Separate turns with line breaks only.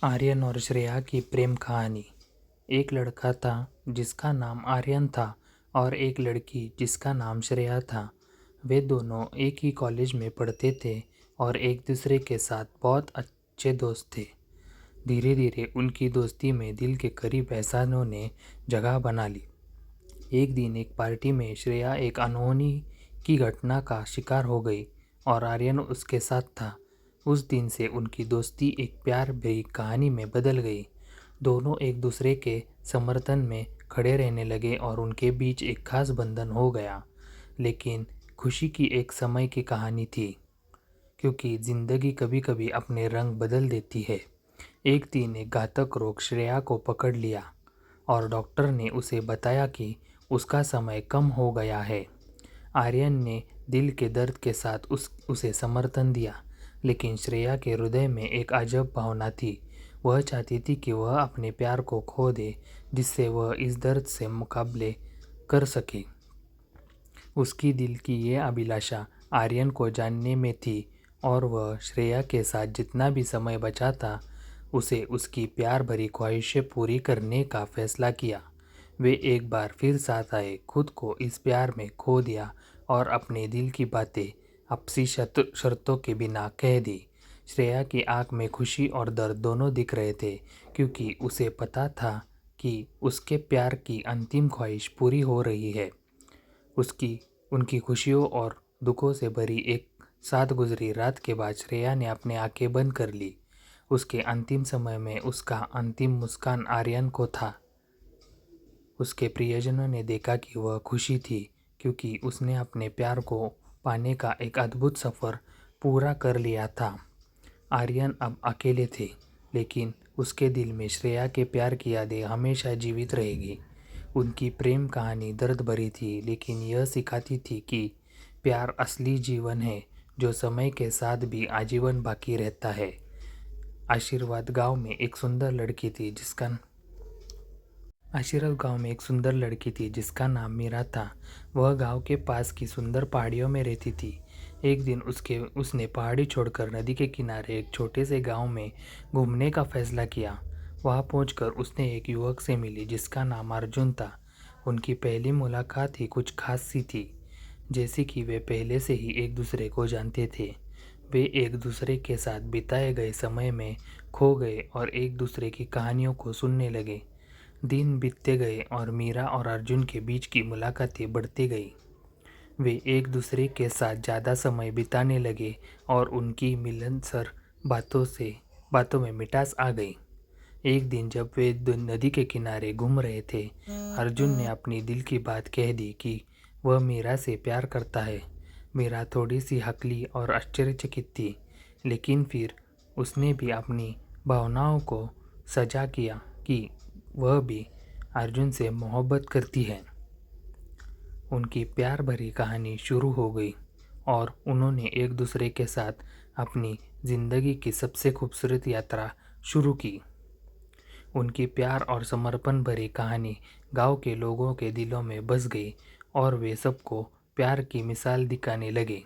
आर्यन और श्रेया की प्रेम कहानी। एक लड़का था जिसका नाम आर्यन था और एक लड़की जिसका नाम श्रेया था। वे दोनों एक ही कॉलेज में पढ़ते थे और एक दूसरे के साथ बहुत अच्छे दोस्त थे। धीरे धीरे उनकी दोस्ती में दिल के करीब एहसानों ने जगह बना ली। एक दिन एक पार्टी में श्रेया एक अनहोनी की घटना का शिकार हो गई और आर्यन उसके साथ था। उस दिन से उनकी दोस्ती एक प्यार भरी कहानी में बदल गई। दोनों एक दूसरे के समर्थन में खड़े रहने लगे और उनके बीच एक खास बंधन हो गया। लेकिन खुशी की एक समय की कहानी थी, क्योंकि ज़िंदगी कभी कभी अपने रंग बदल देती है। एक दिन एक घातक रोग श्रेया को पकड़ लिया और डॉक्टर ने उसे बताया कि उसका समय कम हो गया है। आर्यन ने दिल के दर्द के साथ उसे समर्थन दिया, लेकिन श्रेया के हृदय में एक अजब भावना थी। वह चाहती थी कि वह अपने प्यार को खो दे, जिससे वह इस दर्द से मुकाबले कर सके। उसकी दिल की ये अभिलाषा आर्यन को जानने में थी और वह श्रेया के साथ जितना भी समय बचा था, उसे उसकी प्यार भरी ख्वाहिशें पूरी करने का फैसला किया। वे एक बार फिर साथ आए, खुद को इस प्यार में खो दिया और अपने दिल की बातें आपसी शर्तों के बिना कह दी। श्रेया की आंख में खुशी और दर्द दोनों दिख रहे थे, क्योंकि उसे पता था कि उसके प्यार की अंतिम ख्वाहिश पूरी हो रही है। उनकी खुशियों और दुखों से भरी एक साथ गुजरी रात के बाद श्रेया ने अपनी आंखें बंद कर ली। उसके अंतिम समय में उसका अंतिम मुस्कान आर्यन को था। उसके प्रियजनों ने देखा कि वह खुशी थी, क्योंकि उसने अपने प्यार को पाने का एक अद्भुत सफ़र पूरा कर लिया था। आर्यन अब अकेले थे, लेकिन उसके दिल में श्रेया के प्यार की यादें हमेशा जीवित रहेगी। उनकी प्रेम कहानी दर्द भरी थी, लेकिन यह सिखाती थी कि प्यार असली जीवन है, जो समय के साथ भी आजीवन बाकी रहता है। आशीर्वाद गांव में एक सुंदर लड़की थी जिसका नाम मीरा था। वह गांव के पास की सुंदर पहाड़ियों में रहती थी। एक दिन उसने पहाड़ी छोड़कर नदी के किनारे एक छोटे से गांव में घूमने का फैसला किया। वहां पहुंचकर उसने एक युवक से मिली जिसका नाम अर्जुन था। उनकी पहली मुलाकात ही कुछ खास सी थी, जैसे कि वे पहले से ही एक दूसरे को जानते थे। वे एक दूसरे के साथ बिताए गए समय में खो गए और एक दूसरे की कहानियों को सुनने लगे। दिन बीतते गए और मीरा और अर्जुन के बीच की मुलाकातें बढ़ती गई। वे एक दूसरे के साथ ज़्यादा समय बिताने लगे और उनकी मिलनसार बातों में मिठास आ गई। एक दिन जब वे नदी के किनारे घूम रहे थे, अर्जुन ने अपनी दिल की बात कह दी कि वह मीरा से प्यार करता है। मीरा थोड़ी सी हकली और आश्चर्यचकित थी, लेकिन फिर उसने भी अपनी भावनाओं को साझा किया कि वह भी अर्जुन से मोहब्बत करती है। उनकी प्यार भरी कहानी शुरू हो गई और उन्होंने एक दूसरे के साथ अपनी ज़िंदगी की सबसे खूबसूरत यात्रा शुरू की। उनकी प्यार और समर्पण भरी कहानी गांव के लोगों के दिलों में बस गई और वे सबको प्यार की मिसाल दिखाने लगे।